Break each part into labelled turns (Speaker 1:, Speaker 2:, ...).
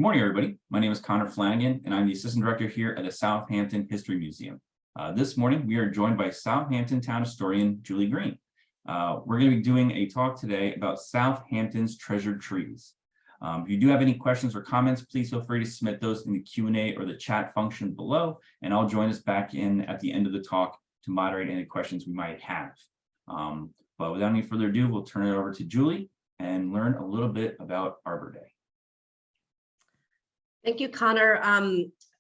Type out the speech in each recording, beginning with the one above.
Speaker 1: Morning, everybody. My name is Connor Flanagan, and I'm the Assistant Director here at the Southampton History Museum. This morning, we are joined by Southampton Town Historian Julie Greene. We're going to be doing a talk today about Southampton's treasured trees. If you do have any questions or comments, please feel free to submit those in the Q&A or the chat function below, and I'll join us back in at the end of the talk to moderate any questions we might have. But without any further ado, we'll turn it over to Julie and learn a little bit about Arbor Day.
Speaker 2: Thank you, Connor.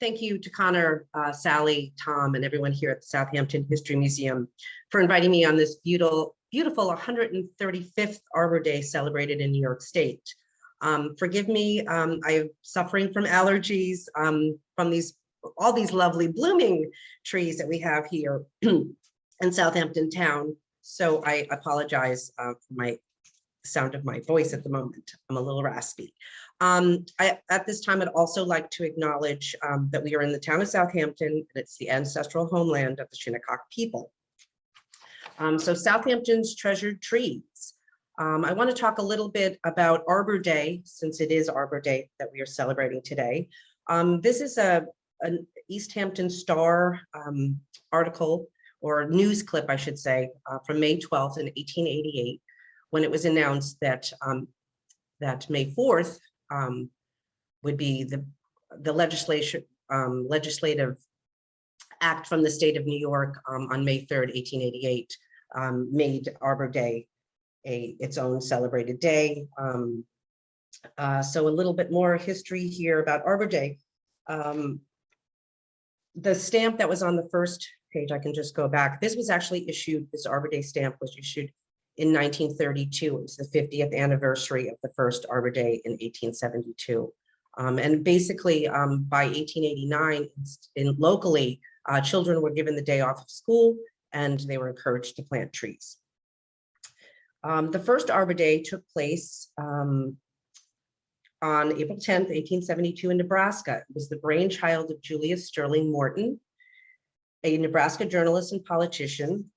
Speaker 2: Thank you to Connor, Sally, Tom, and everyone here at the Southampton History Museum for inviting me on this beautiful 135th Arbor Day celebrated in New York State. Forgive me, I'm suffering from allergies from all these lovely blooming trees that we have here in Southampton town. So I apologize for my sound of my voice at the moment. I'm a little raspy. At this time, I'd also like to acknowledge that we are in the town of Southampton, and it's the ancestral homeland of the Shinnecock people. So Southampton's treasured trees. I want to talk a little bit about Arbor Day, since it is Arbor Day that we are celebrating today. This is an East Hampton Star article, or news clip, I should say, from May 12th in 1888, when it was announced that that May 4th would be the legislative act from the state of New York on May 3rd, 1888, made Arbor Day its own celebrated day. So a little bit more history here about Arbor Day. The stamp that was on the first page, I can just go back. This was actually issued, this Arbor Day stamp was issued in 1932. It was the 50th anniversary of the first Arbor Day in 1872. And basically by 1889, locally, children were given the day off of school and they were encouraged to plant trees. The first Arbor Day took place on April 10th, 1872 in Nebraska. It was the brainchild of Julius Sterling Morton, a Nebraska journalist and politician,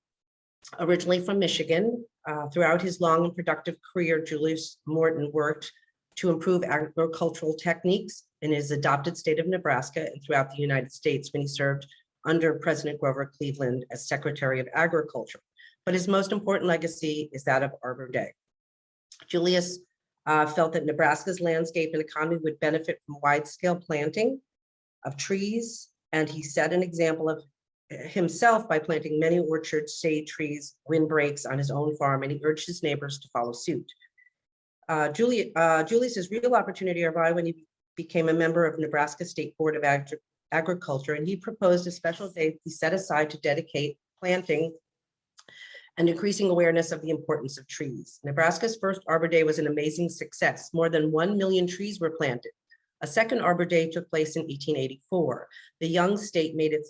Speaker 2: originally from Michigan. Throughout his long and productive career, Julius Morton worked to improve agricultural techniques in his adopted state of Nebraska and throughout the United States when he served under President Grover Cleveland as Secretary of Agriculture. But his most important legacy is that of Arbor Day. Julius felt that Nebraska's landscape and economy would benefit from wide-scale planting of trees, and he set an example of himself by planting many orchards, shade trees, windbreaks on his own farm, and he urged his neighbors to follow suit. Julius's real opportunity arrived when he became a member of Nebraska State Board of Agriculture, and he proposed a special day he set aside to dedicate planting and increasing awareness of the importance of trees. Nebraska's first Arbor Day was an amazing success. More than 1 million trees were planted. A second Arbor Day took place in 1884. The young state made it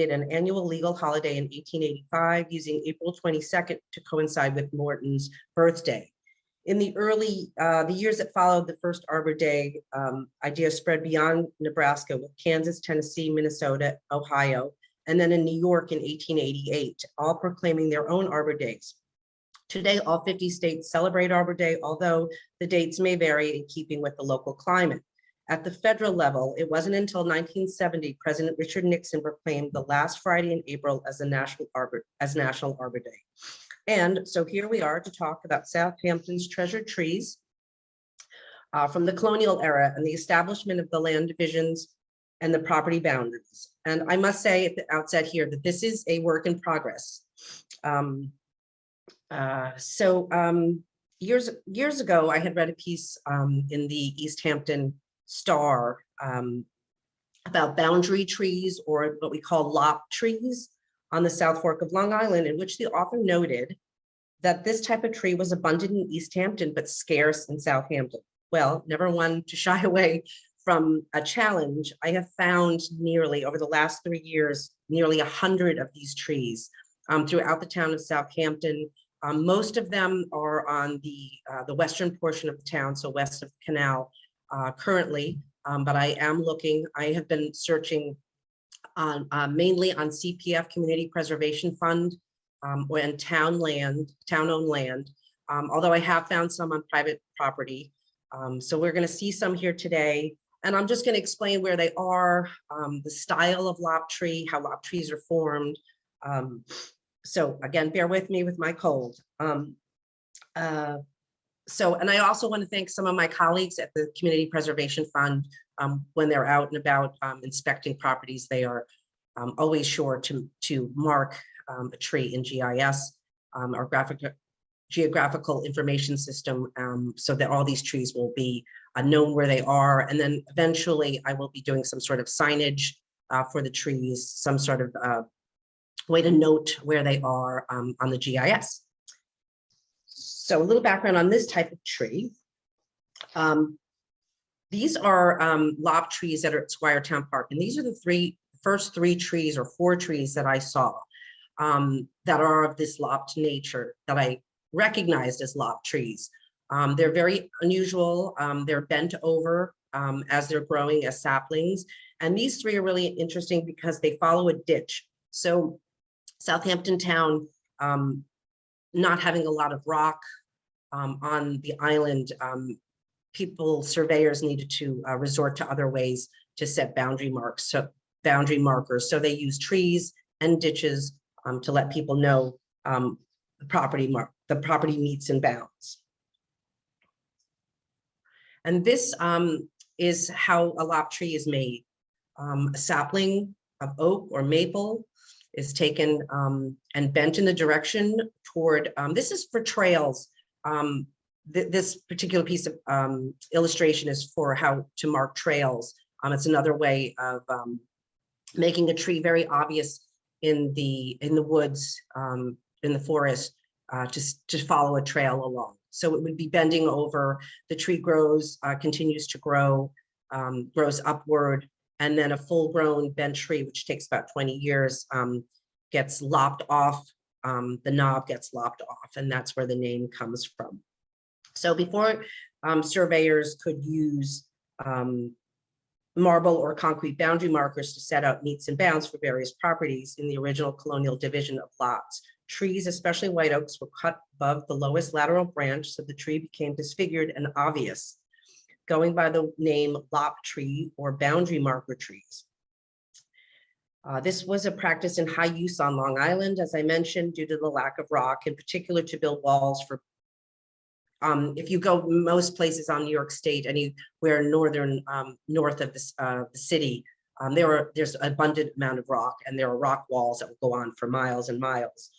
Speaker 2: an annual legal holiday in 1885, using April 22nd to coincide with Morton's birthday. In the years that followed the first Arbor Day, ideas spread beyond Nebraska with Kansas, Tennessee, Minnesota, Ohio, and then in New York in 1888, all proclaiming their own Arbor Days. Today, all 50 states celebrate Arbor Day, although the dates may vary in keeping with the local climate. At the federal level, it wasn't until 1970 President Richard Nixon proclaimed the last Friday in April as National Arbor Day. And so here we are to talk about Southampton's treasured trees from the colonial era and the establishment of the land divisions and the property boundaries. And I must say at the outset here that this is a work in progress. Years ago, I had read a piece in the East Hampton Star about boundary trees, or what we call lop trees, on the South Fork of Long Island, in which the author noted that this type of tree was abundant in East Hampton, but scarce in Southampton. Well, never one to shy away from a challenge. I have found over the last 3 years, nearly 100 of these trees throughout the town of Southampton. Most of them are on the western portion of the town, so west of the canal currently, but I have been searching on mainly on CPF, Community Preservation Fund, and town-owned land, although I have found some on private property. So we're going to see some here today. And I'm just going to explain where they are, the style of lop tree, how lop trees are formed. So again, bear with me with my cold. And I also want to thank some of my colleagues at the Community Preservation Fund. When they're out and about inspecting properties, they are always sure to mark a tree in GIS, our geographical information system, so that all these trees will be known where they are. And then eventually I will be doing some sort of signage for the trees, some sort of way to note where they are on the GIS. So a little background on this type of tree. These are lop trees that are at Squiretown Park, and these are the first three trees or four trees that I saw that are of this lopped nature that I recognized as lop trees. They're very unusual. They're bent over as they're growing as saplings. And these three are really interesting because they follow a ditch. So Southampton Town, not having a lot of rock on the island, surveyors needed to resort to other ways to set boundary markers. So they use trees and ditches to let people know the property meets and bounds. And this is how a lop tree is made. A sapling of oak or maple is taken and bent in the direction toward, this is for trails. This particular piece of illustration is for how to mark trails. It's another way of making a tree very obvious in the woods, in the forest, to follow a trail along. So it would be bending over, the tree grows, continues to grow, grows upward, and then a full-grown bent tree, which takes about 20 years, gets lopped off, the knob gets lopped off, and that's where the name comes from. So before surveyors could use marble or concrete boundary markers to set out meets and bounds for various properties in the original colonial division of lots, trees, especially white oaks, were cut above the lowest lateral branch, so the tree became disfigured and obvious, going by the name lop tree or boundary marker trees. This was a practice in high use on Long Island, as I mentioned, due to the lack of rock, in particular to build walls for, if you go most places on New York State, anywhere northern, north of the city, there's an abundant amount of rock, and there are rock walls that will go on for miles and miles.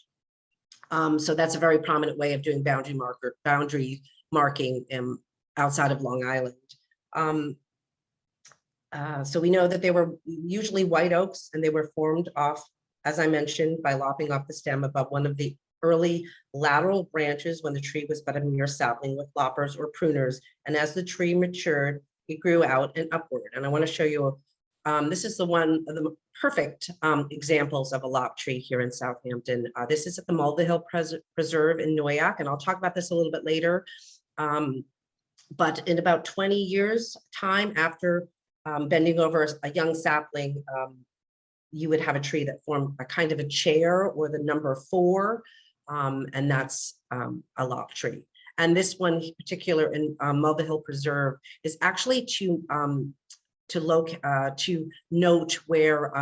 Speaker 2: So that's a very prominent way of doing boundary marking outside of Long Island. So we know that they were usually white oaks, and they were formed off, as I mentioned, by lopping off the stem above one of the early lateral branches when the tree was but a mere sapling with loppers or pruners. And as the tree matured, it grew out and upward. And I want to show you, this is one of the perfect examples of a lop tree here in Southampton. This is at the Mulvihill Preserve in Noyack, and I'll talk about this a little bit later. But in about 20 years time after bending over a young sapling, you would have a tree that formed a kind of a chair or the number 4, and that's a lop tree. And this one in particular in Mulvihill Preserve is actually to note where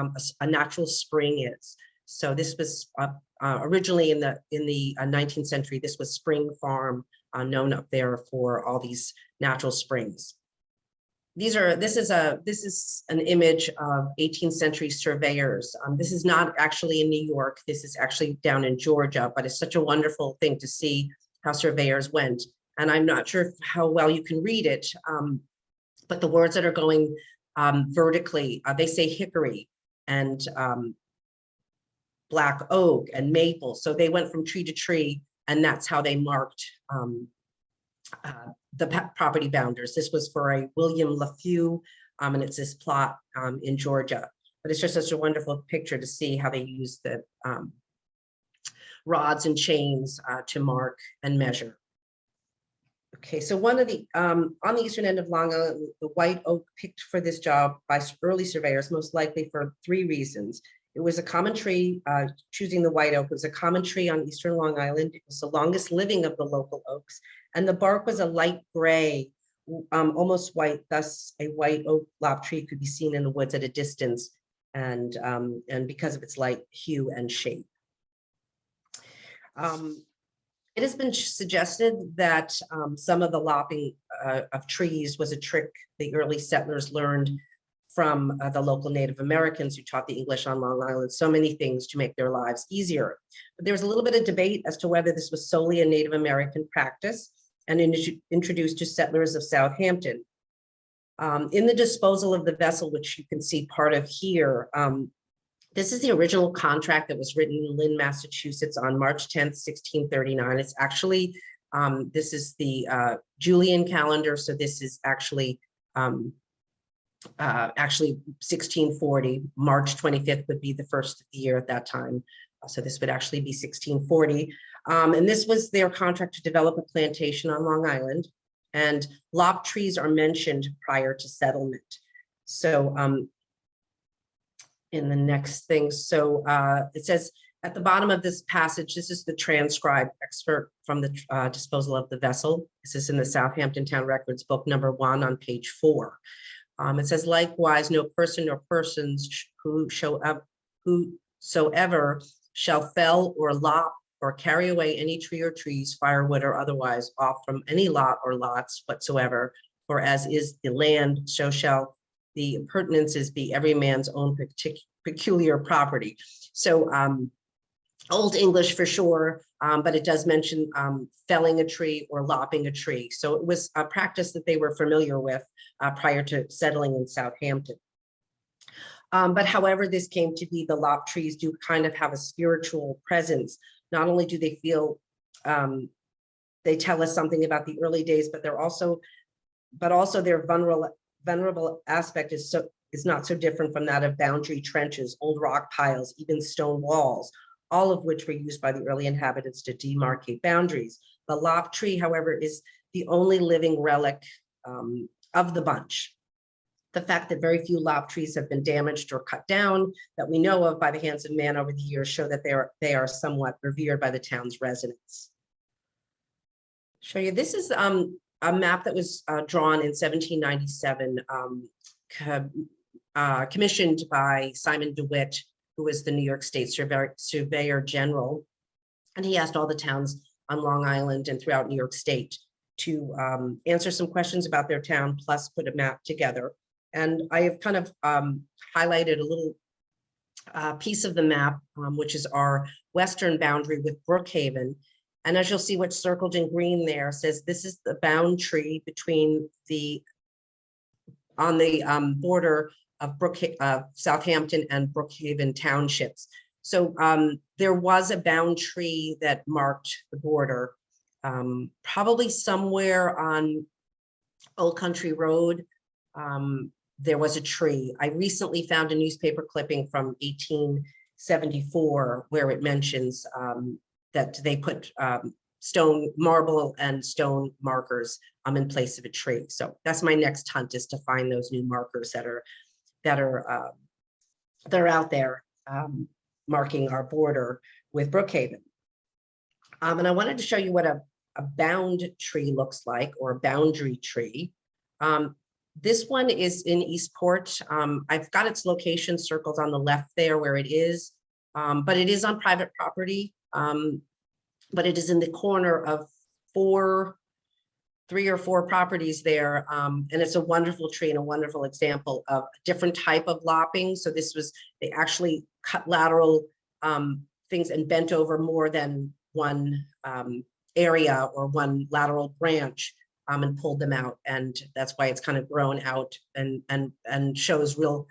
Speaker 2: a natural spring is. So this was originally in the 19th century. This was Spring Farm, known up there for all these natural springs. This is an image of 18th century surveyors. This is not actually in New York. This is actually down in Georgia, but it's such a wonderful thing to see how surveyors went. And I'm not sure how well you can read it, but the words that are going vertically, they say hickory and black oak and maple. So they went from tree to tree, and that's how they marked the property boundaries. This was for a William LaFew, and it's this plot in Georgia. But it's just such a wonderful picture to see how they use the rods and chains to mark and measure. Okay, so one of the, on the eastern end of Long Island, the white oak picked for this job by early surveyors, most likely for 3 reasons. It was a common tree, choosing the white oak was a common tree on eastern Long Island. It was the longest living of the local oaks, and the bark was a light gray almost white, thus a white oak lop tree could be seen in the woods at a distance, and because of its light hue and shape. It has been suggested that some of the lopping of trees was a trick the early settlers learned from the local Native Americans who taught the English on Long Island so many things to make their lives easier. But there was a little bit of debate as to whether this was solely a Native American practice and introduced to settlers of Southampton. In the disposal of the vessel, which you can see part of here, this is the original contract that was written in Lynn, Massachusetts on March 10th, 1639. It's actually, this is the Julian calendar, so this is actually 1640. March 25th would be the first of the year at that time. So this would actually be 1640. And this was their contract to develop a plantation on Long Island. And lop trees are mentioned prior to settlement. So in the next thing, so it says at the bottom of this passage, this is the transcribed excerpt from the disposal of the vessel. This is in the Southampton Town Records, book number 1 on page 4. It says, likewise, no person or persons whosoever shall fell or lop or carry away any tree or trees, firewood or otherwise, off from any lot or lots whatsoever, for as is the land, so shall the appurtenances be every man's own peculiar property. So Old English for sure, but it does mention felling a tree or lopping a tree. So it was a practice that they were familiar with prior to settling in Southampton. But however this came to be, the lop trees do kind of have a spiritual presence. Not only do they feel, they tell us something about the early days, but they're also, their venerable aspect is not so different from that of boundary trenches, old rock piles, even stone walls, all of which were used by the early inhabitants to demarcate boundaries. The lop tree, however, is the only living relic of the bunch. The fact that very few lop trees have been damaged or cut down that we know of by the hands of man over the years show that they are somewhat revered by the town's residents. Show you, this is a map that was drawn in 1797, commissioned by Simon DeWitt, who was the New York State Surveyor General. And he asked all the towns on Long Island and throughout New York State to answer some questions about their town, plus put a map together. And I have kind of highlighted a little piece of the map, which is our western boundary with Brookhaven. And as you'll see, what's circled in green there says this is the boundary between on the border of Southampton and Brookhaven townships. So there was a boundary that marked the border, probably somewhere on Old Country Road. There was a tree. I recently found a newspaper clipping from 1874 where it mentions that they put marble and stone markers in place of a tree. So that's my next hunt, is to find those new markers that are out there marking our border with Brookhaven. And I wanted to show you what a bound tree looks like, or a boundary tree. This one is in Eastport. I've got its location circled on the left there where it is, but it is on private property. But it is in the corner of 3 or 4 properties there. And it's a wonderful tree and a wonderful example of a different type of lopping. So they actually cut lateral things and bent over more than one area or one lateral branch and pulled them out. And that's why it's kind of grown out and shows real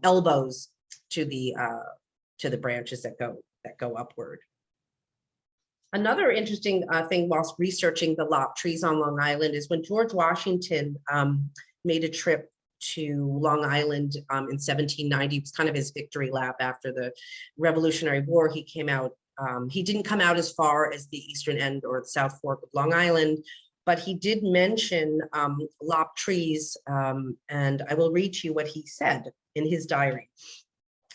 Speaker 2: elbows to the branches that go upward. Another interesting thing whilst researching the lop trees on Long Island is when George Washington made a trip to Long Island in 1790. It was kind of his victory lap after the Revolutionary War. He came out, he didn't come out as far as the eastern end or the South Fork of Long Island, but he did mention lop trees, and I will read to you what he said in his diary.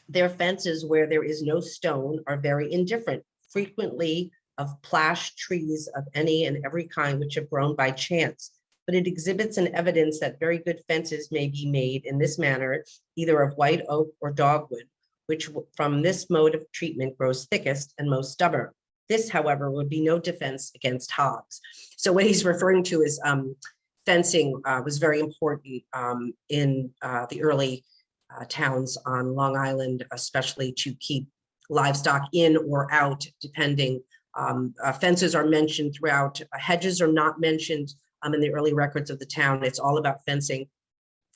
Speaker 2: Their fences where there is no stone are very indifferent, frequently of plashed trees of any and every kind which have grown by chance, but it exhibits an evidence that very good fences may be made in this manner, either of white oak or dogwood, which from this mode of treatment grows thickest and most stubborn. This, however, would be no defense against hogs. So what he's referring to is fencing was very important in the early towns on Long Island, especially to keep livestock in or out, depending. Fences are mentioned throughout. Hedges are not mentioned in the early records of the town. It's all about fencing.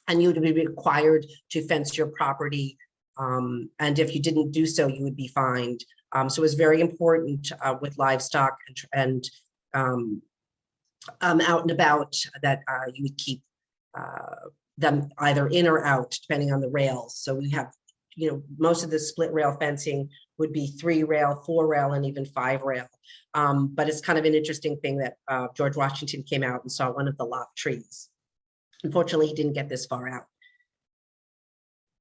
Speaker 2: And you would be required to fence your property. And if you didn't do so, you would be fined. So it was very important with livestock and out and about that you would keep them either in or out, depending on the rails. So we have, most of the split rail fencing would be 3 rail, 4 rail, and even 5 rail. But it's kind of an interesting thing that George Washington came out and saw one of the lopped trees. Unfortunately, he didn't get this far out.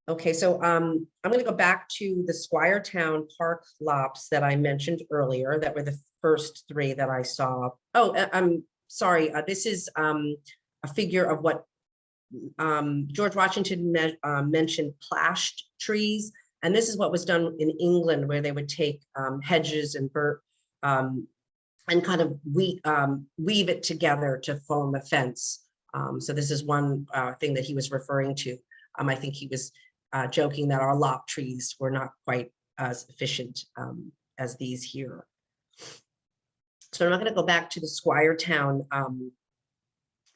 Speaker 2: Okay, so I'm going to go back to the Squiretown Park lops that I mentioned earlier. That were the first 3 that I saw. Oh, I'm sorry. This is a figure of what George Washington mentioned plashed trees. And this is what was done in England, where they would take hedges and and kind of weave it together to form a fence. So this is one thing that he was referring to. I think he was joking that our lop trees were not quite as efficient as these here. So I'm not going to go back to the Squiretown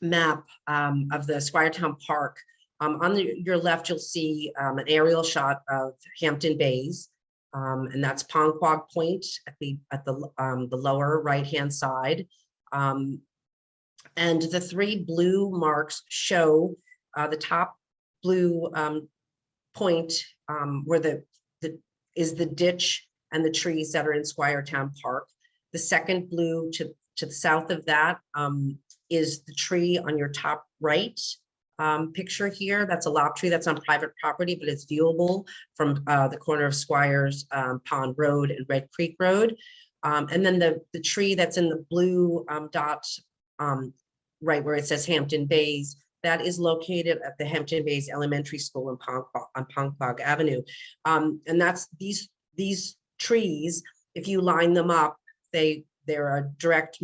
Speaker 2: map of the Squiretown Park. On your left, you'll see an aerial shot of Hampton Bays, and that's Quogue Point at the lower right-hand side. And the 3 blue marks show the top blue point where is the ditch and the trees that are in Squiretown Park. The second blue to the south of that is the tree on your top right picture here. That's a lop tree that's on private property, but it's viewable from the corner of Squires Pond Road and Red Creek Road. And then the tree that's in the blue dot right where it says Hampton Bays, that is located at the Hampton Bays Elementary School on Quogue Avenue. And that's these trees, if you line them up, they're a direct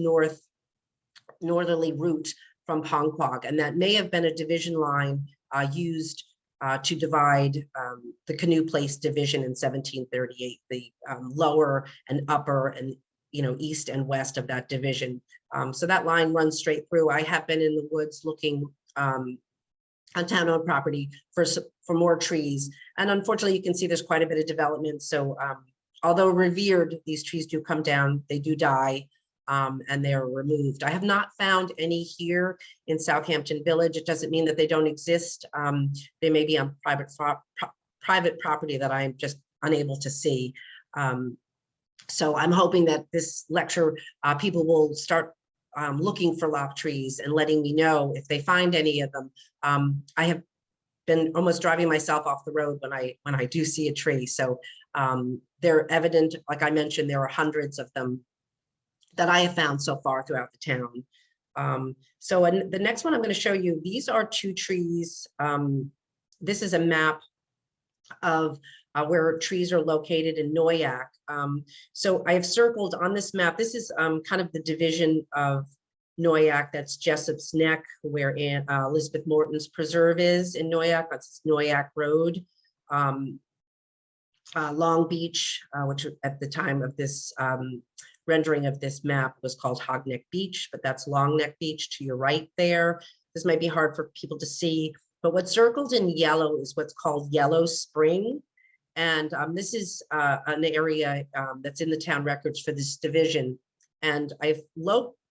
Speaker 2: northerly route from Quogue, and that may have been a division line used to divide the Canoe Place division in 1738, the lower and upper and east and west of that division. So that line runs straight through. I have been in the woods looking on town-owned property for more trees, and unfortunately you can see there's quite a bit of development. So although revered, these trees do come down, they do die, and they're removed. I have not found any here in Southampton Village. It doesn't mean that they don't exist. They may be on private property that I'm just unable to see. So I'm hoping that this lecture, people will start looking for lop trees and letting me know if they find any of them. I have been almost driving myself off the road when I do see a tree. So they're evident, like I mentioned, there are hundreds of them that I have found so far throughout the town. So the next one I'm going to show you, these are 2 trees. This is a map of where trees are located in Noyack. So I have circled on this map, this is kind of the division of Noyack, that's Jessop's Neck, where Elizabeth Morton's Preserve is in Noyack. That's Noyack Road. Long Beach, which at the time of this rendering of this map was called Hogneck Beach, but that's Long Neck Beach to your right there. This might be hard for people to see, but what's circled in yellow is what's called Yellow Spring. And this is an area that's in the town records for this division. And I've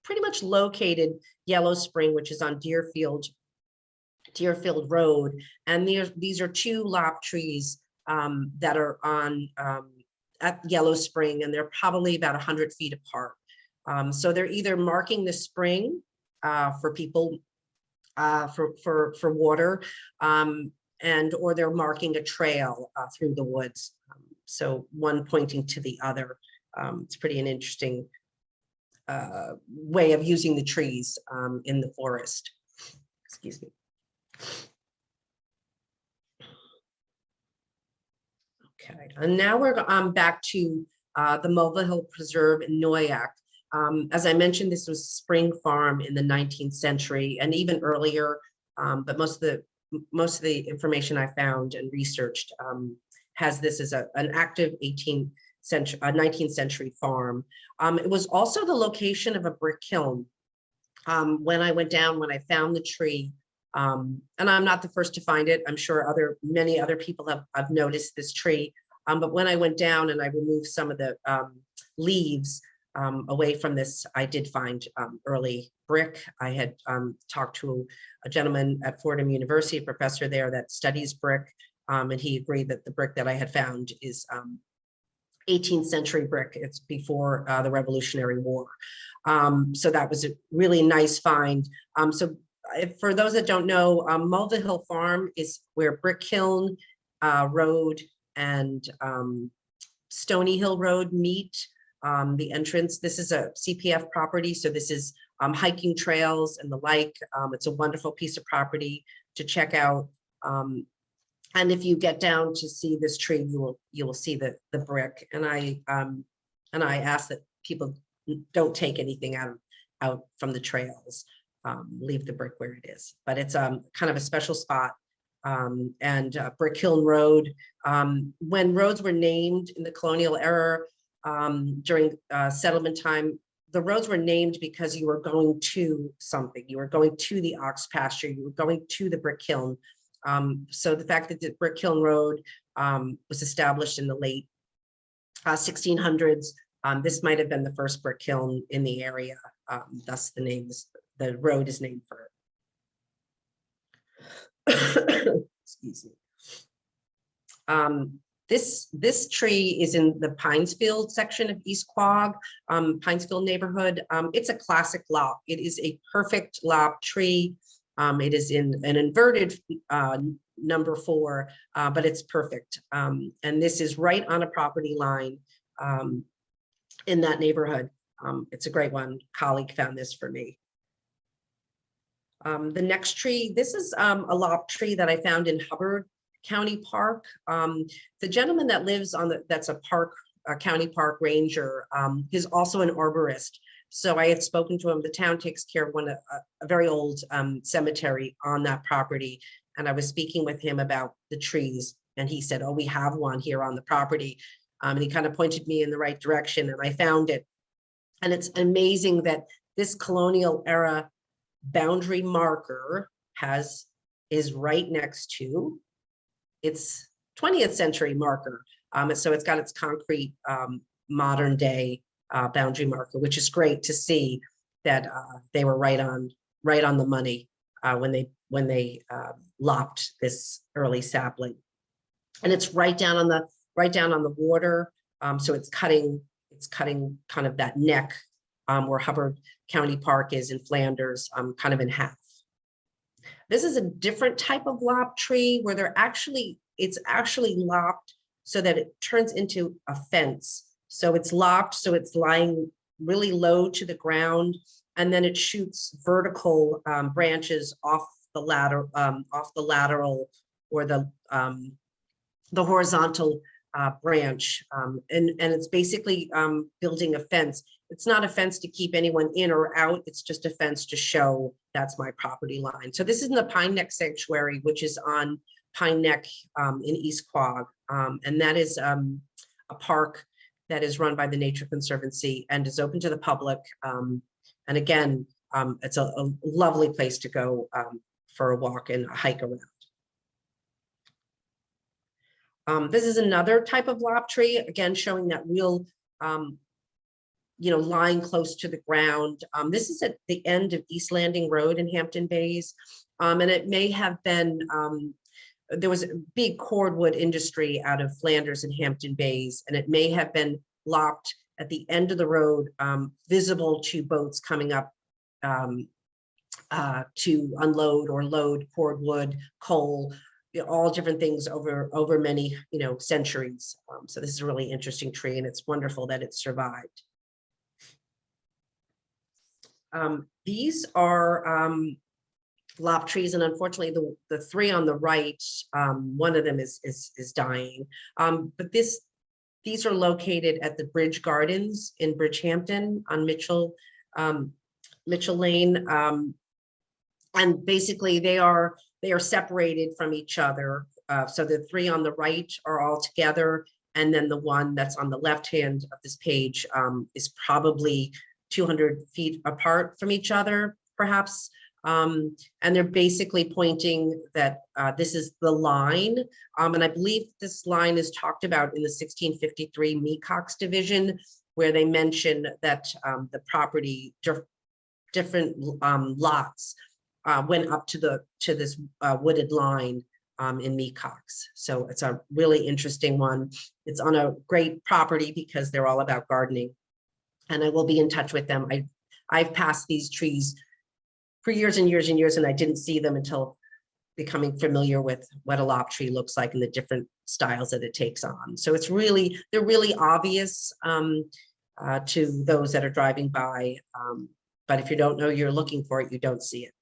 Speaker 2: pretty much located Yellow Spring, which is on Deerfield Road. And these are 2 lop trees that are on at Yellow Spring, and they're probably about 100 feet apart. So they're either marking the spring for people for water, or they're marking a trail through the woods. So one pointing to the other. It's pretty an interesting way of using the trees in the forest. Excuse me. Okay, and now we're back to the Mulvihill Preserve in Noyack. As I mentioned, this was Spring Farm in the 19th century and even earlier, but most of the information I found and researched has this as an active 19th century farm. It was also the location of a brick kiln. When I went down, when I found the tree, and I'm not the first to find it, I'm sure many other people have noticed this tree. But when I went down and I removed some of the leaves away from this, I did find early brick. I had talked to a gentleman at Fordham University, a professor there that studies brick, and he agreed that the brick that I had found is 18th century brick. It's before the Revolutionary War. So that was a really nice find. For those that don't know, Mulvihill Farm is where Brick Kiln Road and Stony Hill Road meet. The entrance, this is a CPF property, so this is hiking trails and the like. It's a wonderful piece of property to check out. And if you get down to see this tree, you will see the brick. And I ask that people don't take anything out from the trails. Leave the brick where it is. But it's kind of a special spot. Brick Hill Road. When roads were named in the colonial era during settlement time, the roads were named because you were going to something. You were going to the ox pasture. You were going to the brick kiln. So the fact that the Brick Kiln Road was established in the late 1600s, this might have been the first brick kiln in the area. Thus the road is named for it. Excuse me. This tree is in the Pinesfield section of East Quogue, Pinesfield neighborhood. It's a classic lop. It is a perfect lop tree. It is in an inverted number 4, but it's perfect. And this is right on a property line in that neighborhood. It's a great one. Colleague found this for me. The next tree, this is a lop tree that I found in Hubbard County Park. The gentleman that lives on that's a county park ranger, is also an arborist. So I had spoken to him. The town takes care of a very old cemetery on that property. And I was speaking with him about the trees. And he said, oh, we have one here on the property. And he kind of pointed me in the right direction and I found it. And it's amazing that this colonial era boundary marker is right next to its 20th century marker. So it's got its concrete modern day boundary marker, which is great to see that they were right on the money when they lopped this early sapling. And it's right down on the water. So it's cutting kind of that neck where Hubbard County Park is in Flanders, kind of in half. This is a different type of lop tree where it's actually lopped so that it turns into a fence. So it's lopped, so it's lying really low to the ground, and then it shoots vertical branches off the lateral or the horizontal branch, and it's basically building a fence. It's not a fence to keep anyone in or out. It's just a fence to show that's my property line. So this is in the Pine Neck Sanctuary, which is on Pine Neck in East Quogue, and that is a park that is run by the Nature Conservancy and is open to the public. And again, it's a lovely place to go for a walk and a hike around. This is another type of lop tree, again, showing that real, lying close to the ground. This is at the end of East Landing Road in Hampton Bays. And it may have been, there was a big cordwood industry out of Flanders and Hampton Bays, and it may have been lopped at the end of the road, visible to boats coming up to unload or load cordwood, coal, all different things over many centuries. So this is a really interesting tree, and it's wonderful that it survived. These are lop trees, and unfortunately, the three on the right, one of them is dying. But these are located at the Bridge Gardens in Bridgehampton on Mitchell Lane, and basically they are separated from each other. So the three on the right are all together, and then the one that's on the left hand of this page is probably 200 feet apart from each other, perhaps. And they're basically pointing that this is the line. And I believe this line is talked about in the 1653 Mecox division, where they mention that the property, different lots went up to this wooded line in Mecox. So it's a really interesting one. It's on a great property because they're all about gardening. And I will be in touch with them. I've passed these trees for years and years and years, and I didn't see them until becoming familiar with what a lop tree looks like and the different styles that it takes on. So they're really obvious to those that are driving by. But if you don't know you're looking for it, you don't see it.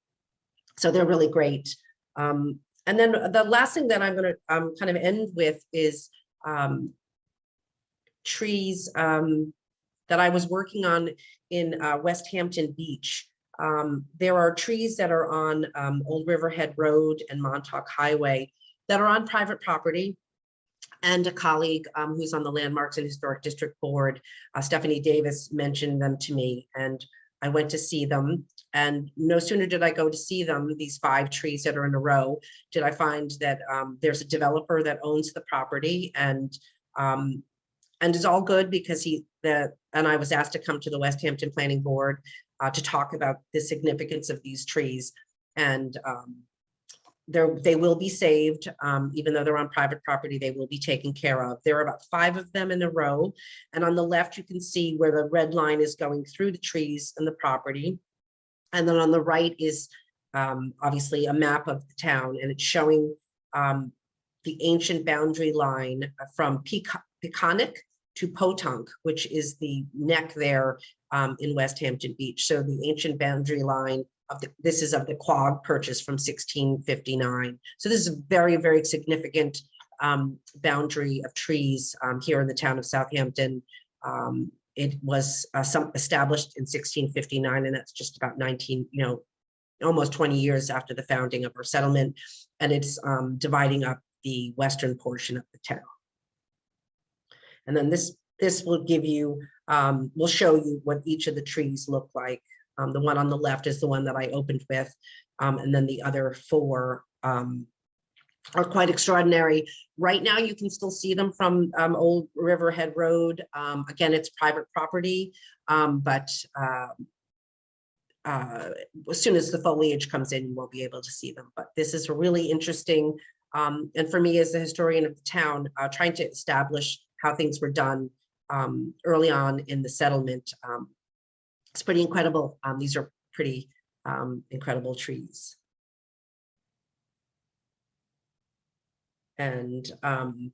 Speaker 2: So they're really great. And then the last thing that I'm going to kind of end with is trees that I was working on in West Hampton Beach. There are trees that are on Old Riverhead Road and Montauk Highway that are on private property. And a colleague who's on the Landmarks and Historic District Board, Stephanie Davis, mentioned them to me, and I went to see them. And no sooner did I go to see them, these 5 trees that are in a row, did I find that there's a developer that owns the property, and it's all good because and I was asked to come to the West Hampton Planning Board to talk about the significance of these trees. And they will be saved, even though they're on private property, they will be taken care of. There are about 5 of them in a row. And on the left, you can see where the red line is going through the trees and the property. And then on the right is obviously a map of the town, and it's showing the ancient boundary line from Peconic to Potunk, which is the neck there in West Hampton Beach. So the ancient boundary line this is of the Quogue purchase from 1659. So this is a very, very significant boundary of trees here in the town of Southampton. It was established in 1659, and that's just about almost 20 years after the founding of our settlement. And it's dividing up the western portion of the town. And then this will give you, will show you what each of the trees look like. The one on the left is the one that I opened with, and then the other 4 are quite extraordinary. Right now, you can still see them from Old Riverhead Road. Again, it's private property, but as soon as the foliage comes in, you won't be able to see them. But this is a really interesting, and for me as the historian of the town, trying to establish how things were done early on in the settlement. It's pretty incredible. These are pretty incredible trees. And I'm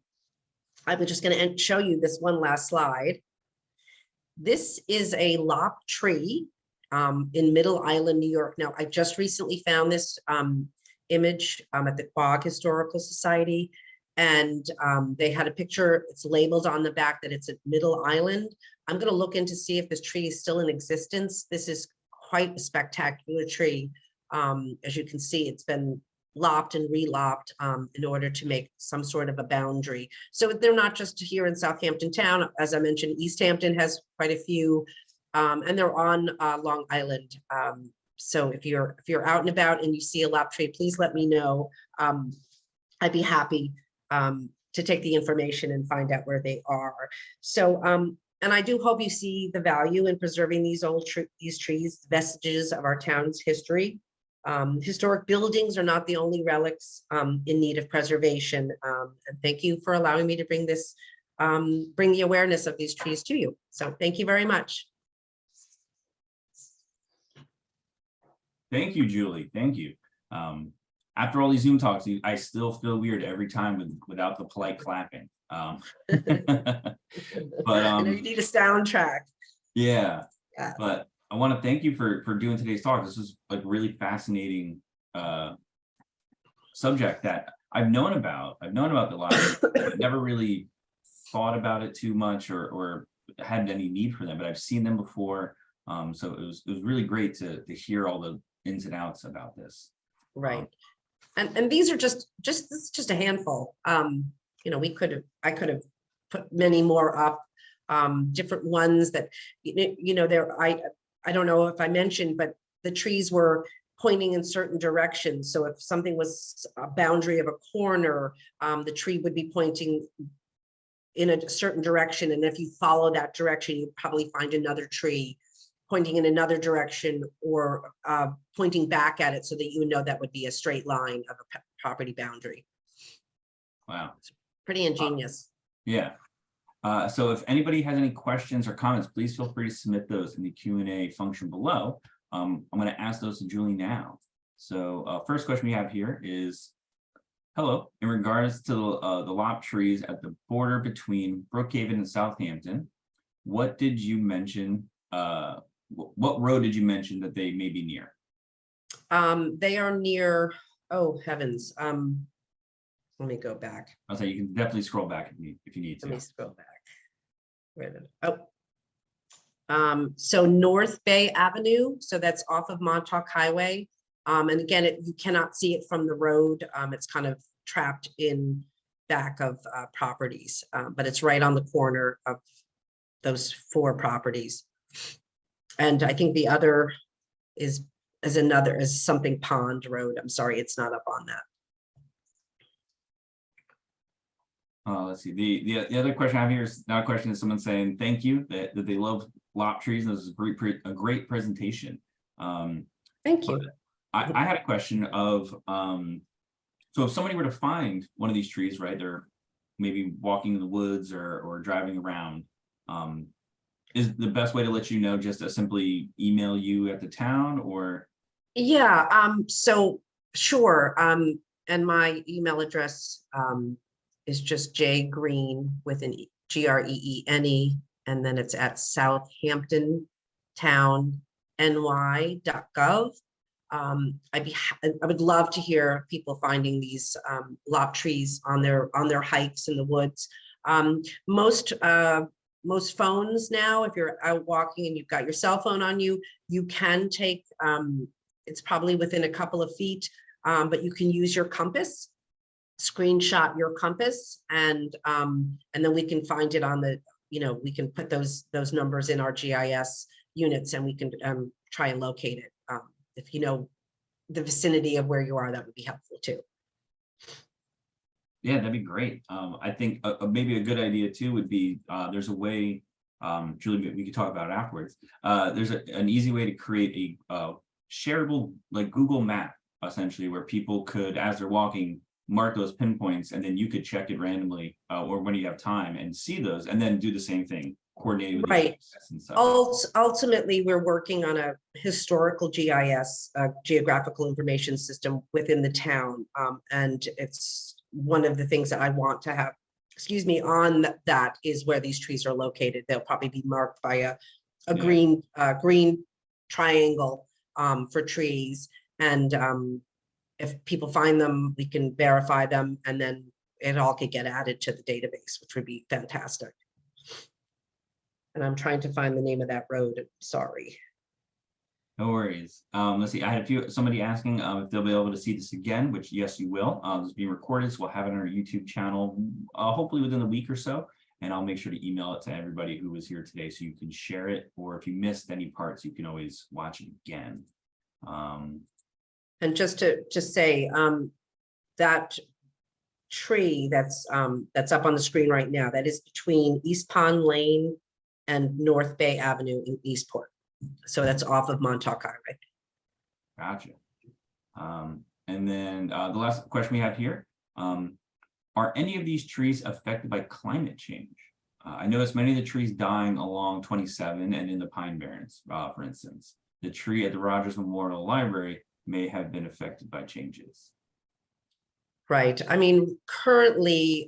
Speaker 2: just going to show you this one last slide. This is a lop tree in Middle Island, New York. Now, I just recently found this image at the Quogue Historical Society, and they had a picture. It's labeled on the back that it's at Middle Island. I'm going to look in to see if this tree is still in existence. This is quite a spectacular tree. As you can see, it's been lopped and re-lopped in order to make some sort of a boundary. So they're not just here in Southampton town. As I mentioned, East Hampton has quite a few, and they're on Long Island. So if you're out and about and you see a lop tree, please let me know. I'd be happy to take the information and find out where they are. So, and I do hope you see the value in preserving these trees, vestiges of our town's history. Historic buildings are not the only relics in need of preservation. And thank you for allowing me to bring this, bring the awareness of these trees to you. So thank you very much.
Speaker 1: Thank you, Julie. Thank you. After all these Zoom talks, I still feel weird every time without the polite clapping. But
Speaker 2: I know you need a soundtrack.
Speaker 1: Yeah. But I want to thank you for doing today's talk. This was like really fascinating subject that I've known about. I've known about the library, but never really thought about it too much or had any need for them. But I've seen them before, so it was really great to hear all the ins and outs about this.
Speaker 2: Right. And these are this is just a handful. You know, I could have put many more up, different ones that, you know, I don't know if I mentioned, but the trees were pointing in certain directions. So if something was a boundary of a corner, the tree would be pointing in a certain direction. And if you follow that direction, you'd probably find another tree pointing in another direction, or pointing back at it so that you know that would be a straight line of a property boundary.
Speaker 1: Wow.
Speaker 2: It's pretty ingenious.
Speaker 1: Yeah. So if anybody has any questions or comments, please feel free to submit those in the Q&A function below. I'm going to ask those to Julie now. So first question we have here is, hello, in regards to the lop trees at the border between Brookhaven and Southampton, what did you mention? What road did you mention that they may be near?
Speaker 2: They are near, oh heavens. Let me go back.
Speaker 1: I'll say you can definitely scroll back if you need to.
Speaker 2: Let me scroll back. Where did so North Bay Avenue, so that's off of Montauk Highway. And again, you cannot see it from the road. It's kind of trapped in back of properties, but it's right on the corner of those 4 properties. And I think the other is something Pond Road. I'm sorry, it's not up on that.
Speaker 1: Let's see. The other question I have here is not a question. Is someone saying thank you that they love lop trees. And this is a great presentation.
Speaker 2: Thank you.
Speaker 1: I had a question of so if somebody were to find one of these trees, right? They're maybe walking in the woods or driving around. Is the best way to let you know just to simply email you at the town, or?
Speaker 2: Yeah. So sure. And my email address is just jgreene with an GREENE, and then it's at southamptontownny.gov. I would love to hear people finding these lop trees on their hikes in the woods. Most phones now, if you're out walking and you've got your cell phone on you, you can take, it's probably within a couple of feet, but you can use your compass, screenshot your compass, and then we can find it on the, we can put those numbers in our GIS units, and we can try and locate it. If you know the vicinity of where you are, that would be helpful too.
Speaker 1: Yeah, that'd be great. I think maybe a good idea too would be there's a way, Julie, we could talk about it afterwards. There's an easy way to create a shareable, like Google map, essentially, where people could, as they're walking, mark those pinpoints, and then you could check it randomly or when you have time and see those, and then do the same thing, coordinate with
Speaker 2: right.
Speaker 1: And stuff.
Speaker 2: Ultimately, we're working on a historical GIS, geographical information system within the town, and it's one of the things that I want to have, on that is where these trees are located. They'll probably be marked by a green triangle for trees, and if people find them, we can verify them, and then it all could get added to the database, which would be fantastic. And I'm trying to find the name of that road. Sorry.
Speaker 1: No worries. Let's see. I had somebody asking if they'll be able to see this again, which yes, you will. This is being recorded, so we'll have it on our YouTube channel, hopefully within a week or so. And I'll make sure to email it to everybody who was here today, so you can share it. Or if you missed any parts, you can always watch it again.
Speaker 2: And just to say, that tree that's up on the screen right now, that is between East Pond Lane and North Bay Avenue in Eastport. So that's off of Montauk Highway.
Speaker 1: Gotcha. And then the last question we have here, are any of these trees affected by climate change? I noticed many of the trees dying along 27 and in the Pine Barrens, for instance. The tree at the Rogers Memorial Library may have been affected by changes.
Speaker 2: Right. I mean, currently,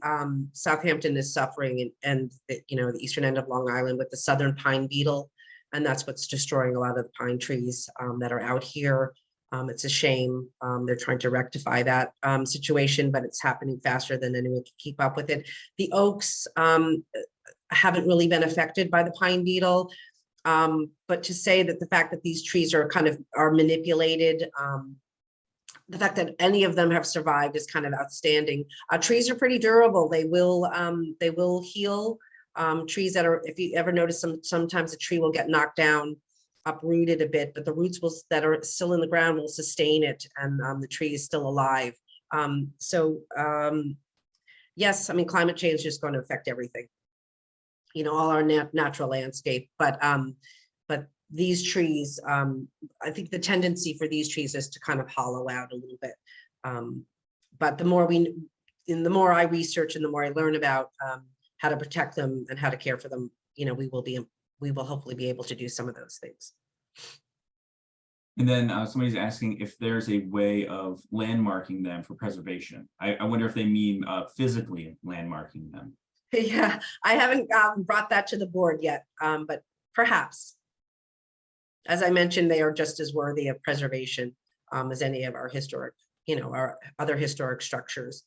Speaker 2: Southampton is suffering, and the eastern end of Long Island with the southern pine beetle, and that's what's destroying a lot of the pine trees that are out here. It's a shame. They're trying to rectify that situation, but it's happening faster than anyone can keep up with it. The oaks haven't really been affected by the pine beetle. But to say that the fact that these trees are are manipulated, the fact that any of them have survived is kind of outstanding. Trees are pretty durable. They will heal. Trees that are, if you ever notice, sometimes a tree will get knocked down, uprooted a bit, but the roots that are still in the ground will sustain it, and the tree is still alive. Yes, I mean, climate change is just going to affect everything, all our natural landscape, but these trees, I think the tendency for these trees is to kind of hollow out a little bit. But the more I research and the more I learn about how to protect them and how to care for them, we will hopefully be able to do some of those things.
Speaker 1: And then somebody's asking if there's a way of landmarking them for preservation. I wonder if they mean physically landmarking them.
Speaker 2: Yeah, I haven't brought that to the board yet, but perhaps. As I mentioned, they are just as worthy of preservation as any of our historic, our other historic structures.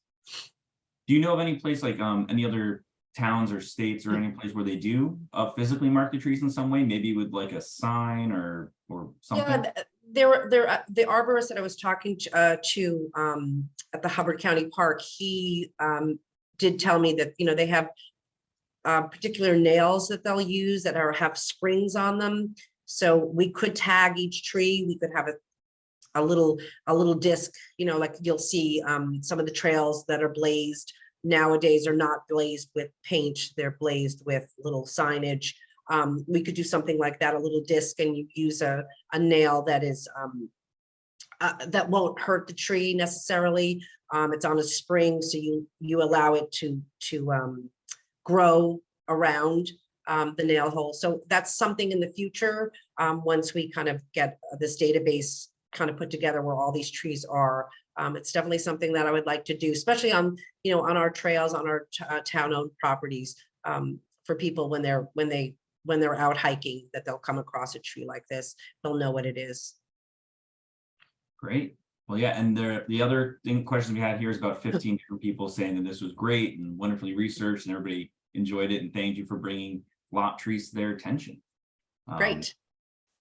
Speaker 1: Do you know of any place like any other towns or states or any place where they do physically mark the trees in some way, maybe with like a sign or something?
Speaker 2: Yeah, the arborist that I was talking to at the Hubbard County Park, he did tell me that they have particular nails that they'll use that have springs on them. So we could tag each tree. We could have a little disc, like you'll see some of the trails that are blazed nowadays are not blazed with paint. They're blazed with little signage. We could do something like that, a little disc, and you use a nail that is that won't hurt the tree necessarily. It's on a spring, so you allow it to grow around the nail hole. So that's something in the future, once we kind of get this database kind of put together where all these trees are. It's definitely something that I would like to do, especially on on our trails, on our town-owned properties, for people when they're out hiking, that they'll come across a tree like this, they'll know what it is.
Speaker 1: Great. Well, yeah, and the other question we had here is about 15 different people saying that this was great and wonderfully researched, and everybody enjoyed it, and thank you for bringing lot trees to their attention.
Speaker 2: Great.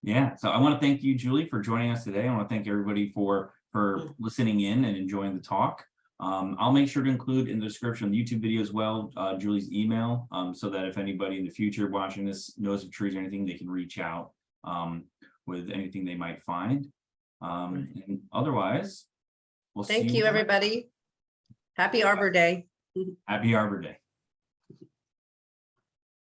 Speaker 1: Yeah, so I want to thank you, Julie, for joining us today. I want to thank everybody for listening in and enjoying the talk. I'll make sure to include in the description of the YouTube video as well, Julie's email, so that if anybody in the future watching this knows of trees or anything, they can reach out with anything they might find. And otherwise, we'll see.
Speaker 2: Thank you, everybody. Happy Arbor Day.
Speaker 1: Happy Arbor Day.